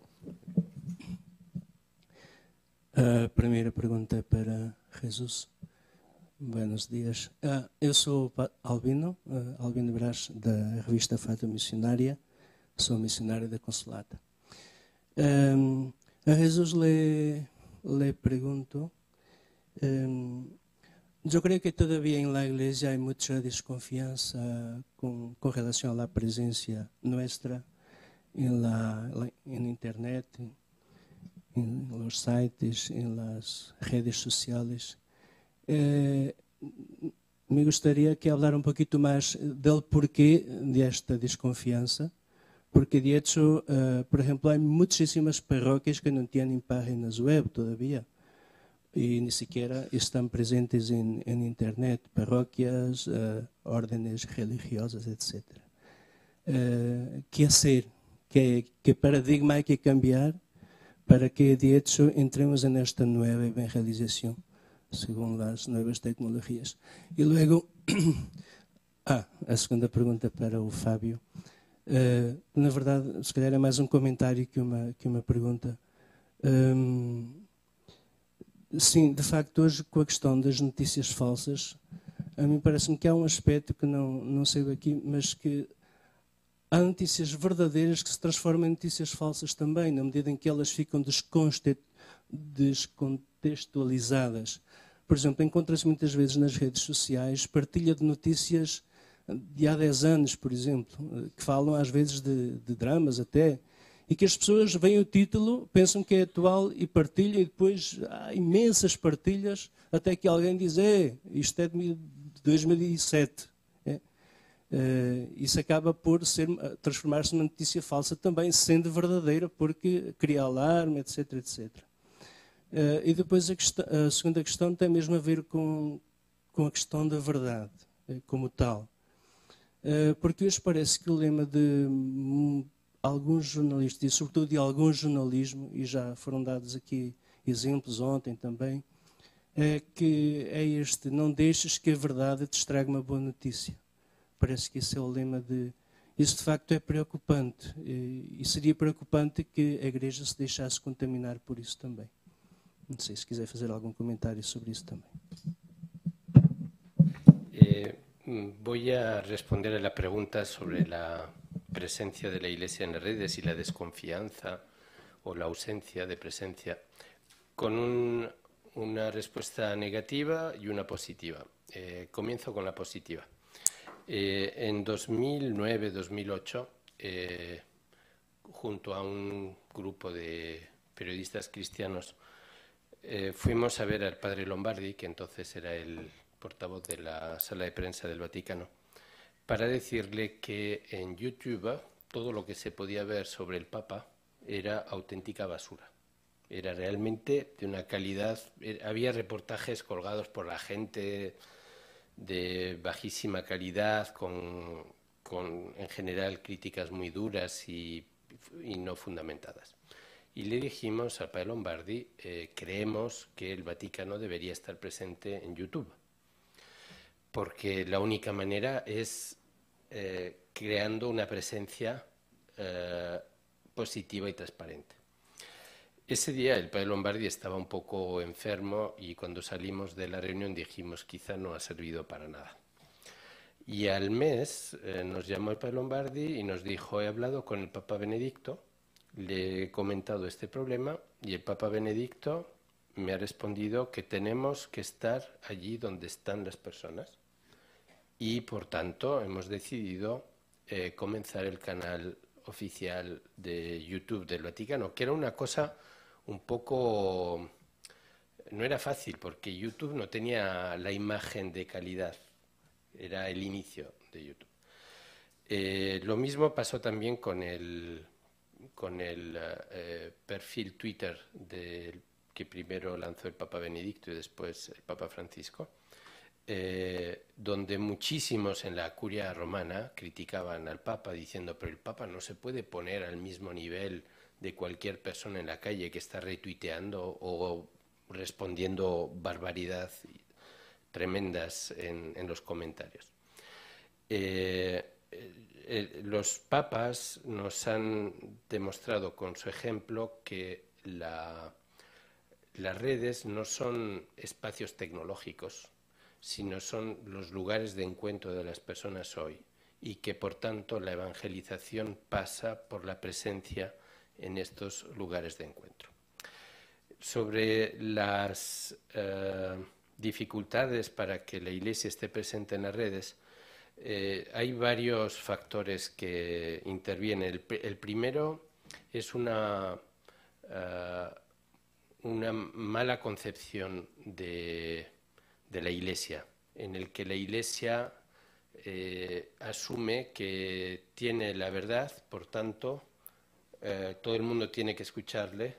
A primeira pergunta é para Jesus. Buenos dias. Eu sou Albino, Albino Brás, da revista Fata Missionária. Sou missionário da Consolata. A Jesus le pregunto, yo creo que todavía en la Iglesia hay mucha desconfianza con relación a la presencia nuestra en Internet, en los sites, en las redes sociales. Me gustaría que hablara un poquito más del porqué de esta desconfianza, porque de hecho, por ejemplo, hay muchísimas parroquias que no tienen páginas web todavía y ni siquiera están presentes en Internet, parroquias, órdenes religiosas, etc. ¿Qué hacer? ¿Qué paradigma hay que cambiar para que de hecho entremos en esta nueva evangelización según las nuevas tecnologías? Y luego, a segunda pergunta para o Fábio. Na verdade, se calhar é mais um comentário que uma pergunta. Sim, de facto, hoje com a questão das notícias falsas, a mim parece-me que há um aspecto que não saiu aqui, mas que há notícias verdadeiras que se transformam em notícias falsas também, na medida em que elas ficam descontextualizadas. Por exemplo, encontra-se muitas vezes nas redes sociais partilha de notícias de há 10 anos, por exemplo, que falam às vezes de dramas até, e que as pessoas veem o título, pensam que é atual e partilham, e depois há imensas partilhas, até que alguém diz, isto é de 2007. Isso acaba por transformar-se numa notícia falsa também, sendo verdadeira, porque cria alarme, etc, etc. E depois a segunda questão tem mesmo a ver com a questão da verdade, como tal. Porque hoje parece que o lema de alguns jornalistas, e sobretudo de algum jornalismo, e já foram dados aqui exemplos ontem também, é este: não deixes que a verdade te estrague uma boa notícia. Parece que esse é o lema de... Isso de facto é preocupante, e seria preocupante que a Igreja se deixasse contaminar por isso também. Não sei se quiser fazer algum comentário sobre isso também. Voy a responder a la pregunta sobre la presencia de la Iglesia en las redes y la desconfianza o la ausencia de presencia con una respuesta negativa y una positiva. Comienzo con la positiva. En 2009-2008, junto a un grupo de periodistas cristianos, fuimos a ver al padre Lombardi, que entonces era el portavoz de la sala de prensa del Vaticano, para decirle que en YouTube todo lo que se podía ver sobre el Papa era auténtica basura. Era realmente de una calidad... Había reportajes colgados por la gente de bajísima calidad, con en general críticas muy duras y no fundamentadas. Y le dijimos al padre Lombardi, creemos que el Vaticano debería estar presente en YouTube, porque la única manera es creando una presencia positiva y transparente. Ese día el padre Lombardi estaba un poco enfermo y cuando salimos de la reunión dijimos, quizá no ha servido para nada. Y al mes nos llamó el padre Lombardi y nos dijo, he hablado con el Papa Benedicto, le he comentado este problema y el Papa Benedicto me ha respondido que tenemos que estar allí donde están las personas y, por tanto, hemos decidido comenzar el canal oficial de YouTube del Vaticano, que era una cosa un poco... No era fácil porque YouTube no tenía la imagen de calidad, era el inicio de YouTube. Lo mismo pasó también con el perfil Twitter que primero lanzó el Papa Benedicto y después el Papa Francisco, donde muchísimos en la curia romana criticaban al Papa diciendo, pero el Papa no se puede poner al mismo nivel de cualquier persona en la calle que está retuiteando o respondiendo barbaridad tremendas en los comentarios. Los papas nos han demostrado con su ejemplo que las redes no son espacios tecnológicos, sino son los lugares de encuentro de las personas hoy, y que por tanto la evangelización pasa por la presencia en estos lugares de encuentro. Sobre las dificultades para que la Iglesia esté presente en las redes, hay varios factores que intervienen. El primero es una mala concepción de la Iglesia, en el que la Iglesia asume que tiene la verdad, por tanto, todo el mundo tiene que escucharle,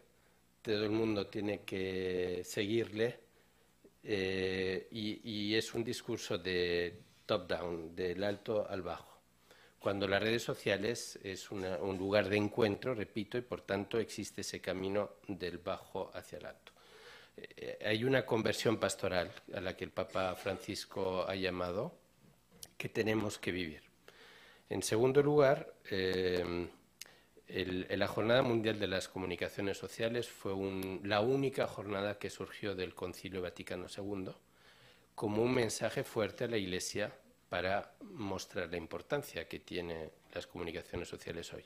todo el mundo tiene que seguirle, y es un discurso de top-down, del alto al bajo, cuando las redes sociales es un lugar de encuentro, repito, y por tanto existe ese camino del bajo hacia el alto. Hay una conversión pastoral a la que el Papa Francisco ha llamado, que tenemos que vivir. En segundo lugar, la Jornada Mundial de las Comunicaciones Sociales fue la única jornada que surgió del Concilio Vaticano II como un mensaje fuerte a la Iglesia para mostrar la importancia que tienen las comunicaciones sociales hoy.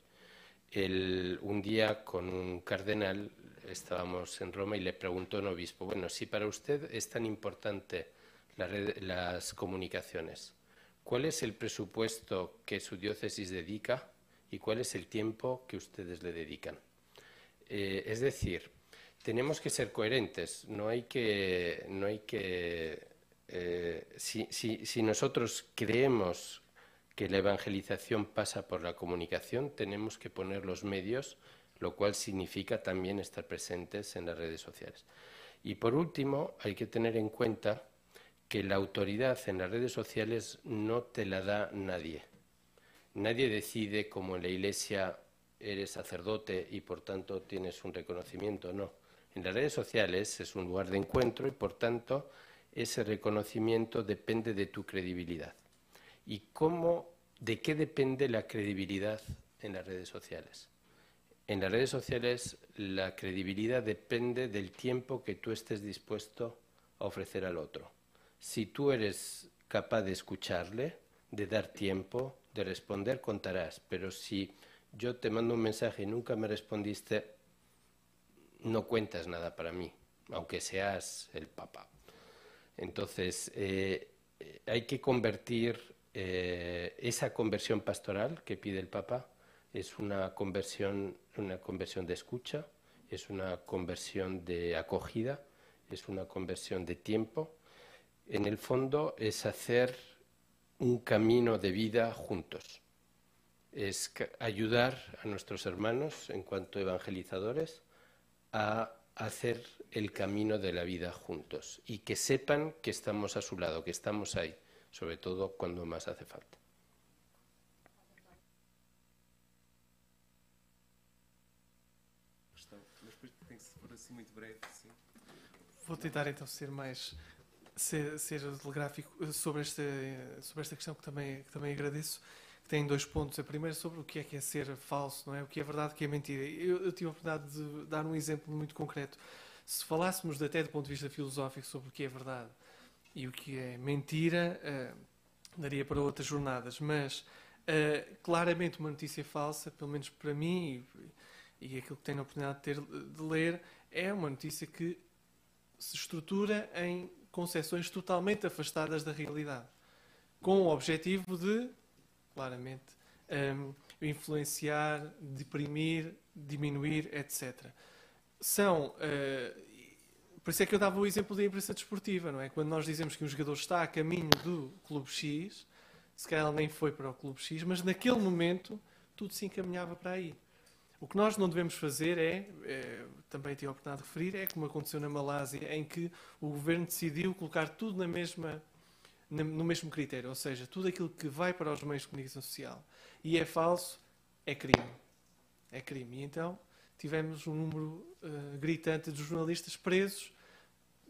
Un día con un cardenal estábamos en Roma y le preguntó a un obispo, bueno, si para usted es tan importante las comunicaciones, ¿cuál es el presupuesto que su diócesis dedica y cuál es el tiempo que ustedes le dedican? Es decir, tenemos que ser coherentes, si nosotros creemos que la evangelización pasa por la comunicación, tenemos que poner los medios, lo cual significa también estar presentes en las redes sociales. Y por último, hay que tener en cuenta que la autoridad en las redes sociales no te la da nadie. Nadie decide, como en la Iglesia eres sacerdote y por tanto tienes un reconocimiento, no. En las redes sociales es un lugar de encuentro y por tanto ese reconocimiento depende de tu credibilidad. ¿Y de qué depende la credibilidad en las redes sociales? En las redes sociales la credibilidad depende del tiempo que tú estés dispuesto a ofrecer al otro. Si tú eres capaz de escucharle, de dar tiempo, de responder, contarás. Pero si yo te mando un mensaje y nunca me respondiste, no cuentas nada para mí, aunque seas el Papa. Entonces, hay que convertir esa conversión pastoral que pide el Papa, es una conversión de escucha, es una conversión de acogida, es una conversión de tiempo. En el fondo es hacer un camino de vida juntos. Es ayudar a nuestros hermanos en cuanto evangelizadores a hacer el camino de la vida juntos y que sepan que estamos a su lado, que estamos ahí, sobre todo cuando más hace falta. Vou tentar então ser telegráfico sobre esta questão que também agradeço, que tem 2 pontos. A primeira sobre o que é ser falso, não é? O que é verdade, o que é mentira. Eu tive a oportunidade de dar um exemplo muito concreto. Se falássemos até do ponto de vista filosófico sobre o que é verdade e o que é mentira, daria para outras jornadas, mas claramente uma notícia falsa, pelo menos para mim e aquilo que tenho a oportunidade de ler, é uma notícia que se estrutura em concepções totalmente afastadas da realidade, com o objetivo de, claramente, influenciar, deprimir, diminuir, etc. Por isso é que eu dava o exemplo da imprensa desportiva, não é? Quando nós dizemos que um jogador está a caminho do Clube X, se calhar ele nem foi para o Clube X, mas naquele momento tudo se encaminhava para aí. O que nós não devemos fazer também tive a oportunidade de referir, é como aconteceu na Malásia, em que o governo decidiu colocar tudo no mesmo critério, ou seja, tudo aquilo que vai para os meios de comunicação social e é falso, é crime. É crime. E então tivemos um número gritante de jornalistas presos,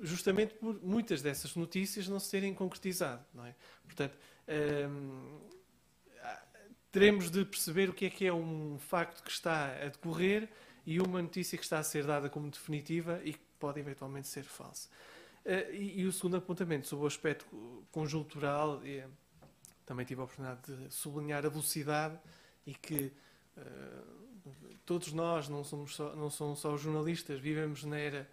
justamente por muitas dessas notícias não se terem concretizado, não é? Portanto, teremos de perceber o que é um facto que está a decorrer e uma notícia que está a ser dada como definitiva e que pode eventualmente ser falsa. E o segundo apontamento sobre o aspecto conjuntural, também tive a oportunidade de sublinhar a velocidade e que todos nós, não somos só os jornalistas, vivemos na era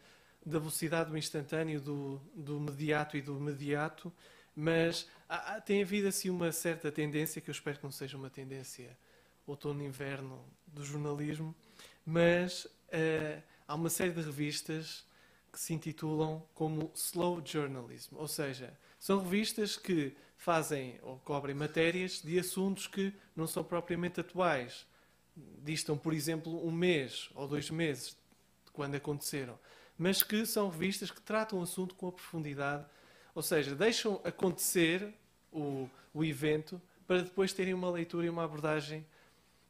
da velocidade do instantâneo, do imediato e do imediato, mas tem havido assim uma certa tendência, que eu espero que não seja uma tendência outono-inverno do jornalismo, mas há uma série de revistas que se intitulam como Slow Journalism, ou seja, são revistas que fazem ou cobrem matérias de assuntos que não são propriamente atuais. Distam, por exemplo, 1 mês ou 2 meses de quando aconteceram, mas que são revistas que tratam o assunto com a profundidade, ou seja, deixam acontecer o evento para depois terem uma leitura e uma abordagem.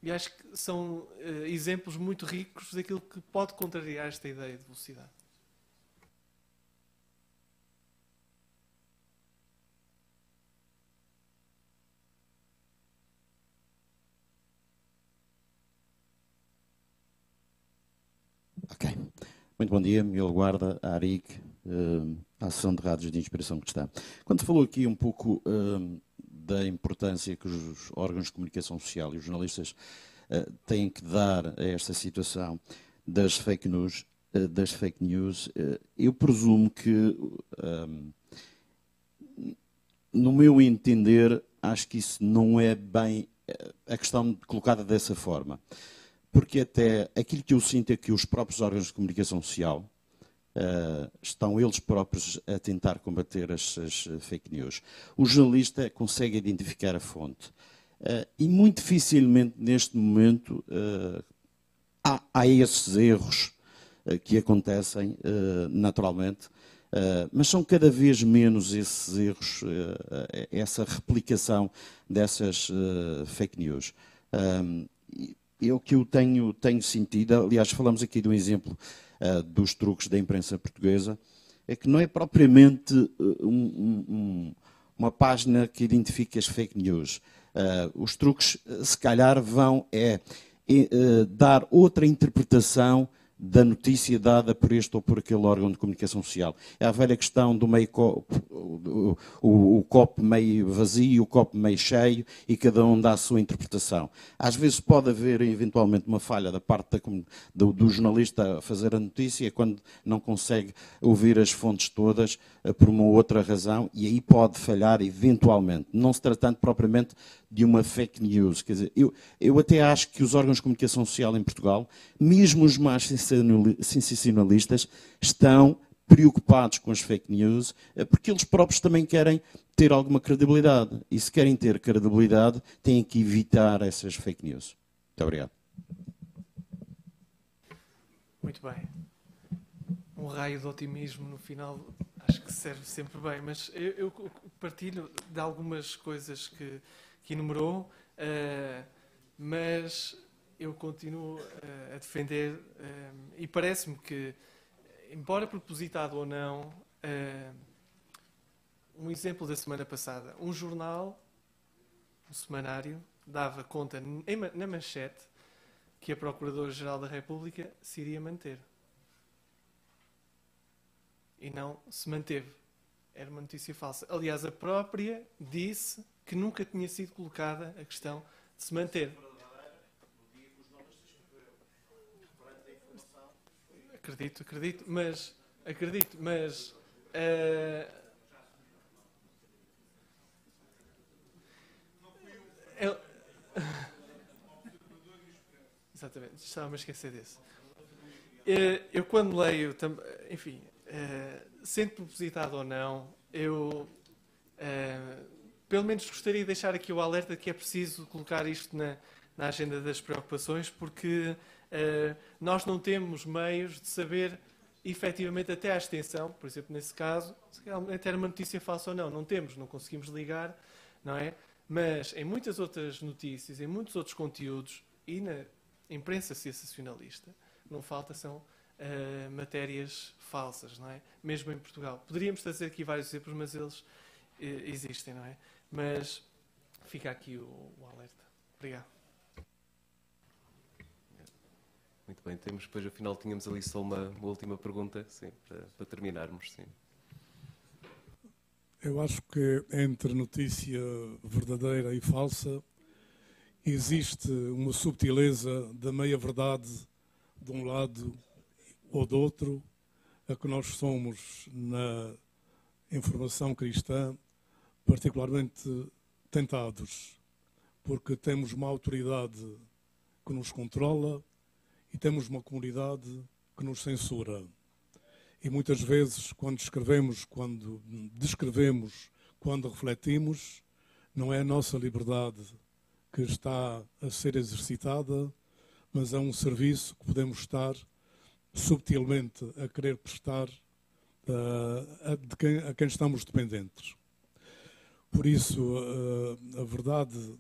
E acho que são exemplos muito ricos daquilo que pode contrariar esta ideia de velocidade. Ok. Muito bom dia, Miguel Guarda, a ARIC, a Associação de Rádios de Inspiração Cristã. Quando falou aqui um pouco da importância que os órgãos de comunicação social e os jornalistas têm que dar a esta situação das fake news, eu presumo que, no meu entender, acho que isso não é bem a questão colocada dessa forma. Porque até aquilo que eu sinto é que os próprios órgãos de comunicação social estão eles próprios a tentar combater essas fake news. O jornalista consegue identificar a fonte. E muito dificilmente, neste momento, há esses erros que acontecem naturalmente, mas são cada vez menos esses erros, essa replicação dessas fake news. O que eu tenho sentido, aliás, falamos aqui de um exemplo dos truques da imprensa portuguesa, é que não é propriamente uma página que identifica as fake news. Os truques, se calhar, vão dar outra interpretação da notícia dada por este ou por aquele órgão de comunicação social. É a velha questão do meio o copo meio vazio e o copo meio cheio, e cada um dá a sua interpretação. Às vezes pode haver, eventualmente, uma falha da parte do jornalista a fazer a notícia, quando não consegue ouvir as fontes todas por uma outra razão, e aí pode falhar, eventualmente, não se tratando propriamente de uma fake news. Quer dizer, eu até acho que os órgãos de comunicação social em Portugal, mesmo os mais sensacionalistas, estão preocupados com as fake news, porque eles próprios também querem ter alguma credibilidade. E se querem ter credibilidade, têm que evitar essas fake news. Muito obrigado. Muito bem. Um raio de otimismo no final acho que serve sempre bem, mas eu partilho de algumas coisas que enumerou, mas eu continuo a defender, e parece-me que, embora propositado ou não, um exemplo da semana passada, um jornal, um semanário, dava conta na manchete que a Procuradora-Geral da República se iria manter. E não se manteve. Era uma notícia falsa. Aliás, a própria disse que nunca tinha sido colocada a questão de se manter. Acredito, mas exatamente, estava-me a esquecer desse. Eu quando leio, enfim, sendo propositado ou não, eu pelo menos gostaria de deixar aqui o alerta de que é preciso colocar isto na agenda das preocupações, porque nós não temos meios de saber efetivamente até à extensão, por exemplo, nesse caso, se realmente era uma notícia falsa ou não. Não temos, não conseguimos ligar, não é? Mas em muitas outras notícias, em muitos outros conteúdos e na imprensa sensacionalista, não falta são matérias falsas, não é? Mesmo em Portugal. Poderíamos trazer aqui vários exemplos, mas eles existem, não é? Mas fica aqui o alerta. Obrigado. Muito bem, depois afinal tínhamos ali só uma última pergunta, sim, para terminarmos, sim. Eu acho que entre notícia verdadeira e falsa existe uma subtileza da meia-verdade de um lado ou do outro, a que nós somos na informação cristã particularmente tentados, porque temos uma autoridade que nos controla e temos uma comunidade que nos censura. E muitas vezes, quando escrevemos, quando descrevemos, quando refletimos, não é a nossa liberdade que está a ser exercitada, mas é um serviço que podemos estar subtilmente a querer prestar a quem estamos dependentes. Por isso, a verdade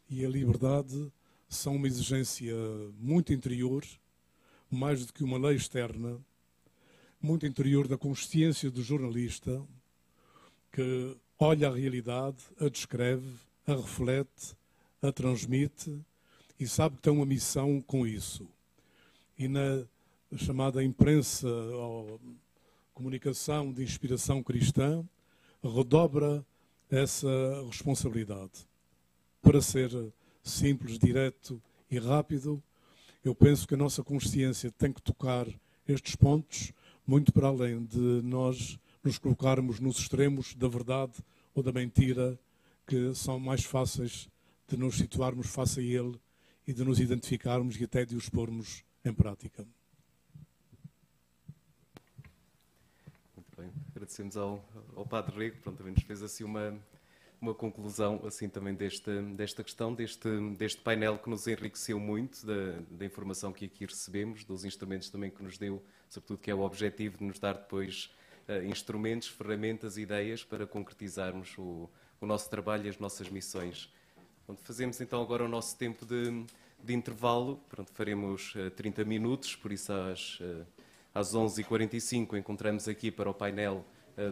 e a liberdade são uma exigência muito interior, mais do que uma lei externa, muito interior da consciência do jornalista, que olha a realidade, a descreve, a reflete, a transmite e sabe que tem uma missão com isso. E na chamada imprensa ou comunicação de inspiração cristã, redobra essa responsabilidade. Para ser simples, direto e rápido, eu penso que a nossa consciência tem que tocar estes pontos, muito para além de nós nos colocarmos nos extremos da verdade ou da mentira, que são mais fáceis de nos situarmos face a ele e de nos identificarmos e até de os pormos em prática. Muito bem. Agradecemos ao Padre Rego, pronto, também nos fez assim uma conclusão assim também desta questão, deste painel que nos enriqueceu muito, da informação que aqui recebemos, dos instrumentos também que nos deu, sobretudo que é o objetivo de nos dar depois instrumentos, ferramentas, ideias para concretizarmos o nosso trabalho e as nossas missões. Pronto, fazemos então agora o nosso tempo de intervalo, pronto, faremos 30 minutos, por isso às 11h45 encontramos aqui para o painel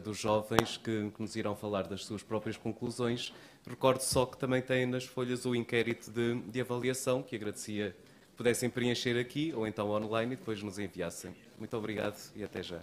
dos jovens que nos irão falar das suas próprias conclusões. Recordo só que também têm nas folhas o inquérito de avaliação, que agradecia que pudessem preencher aqui ou então online e depois nos enviassem. Muito obrigado e até já.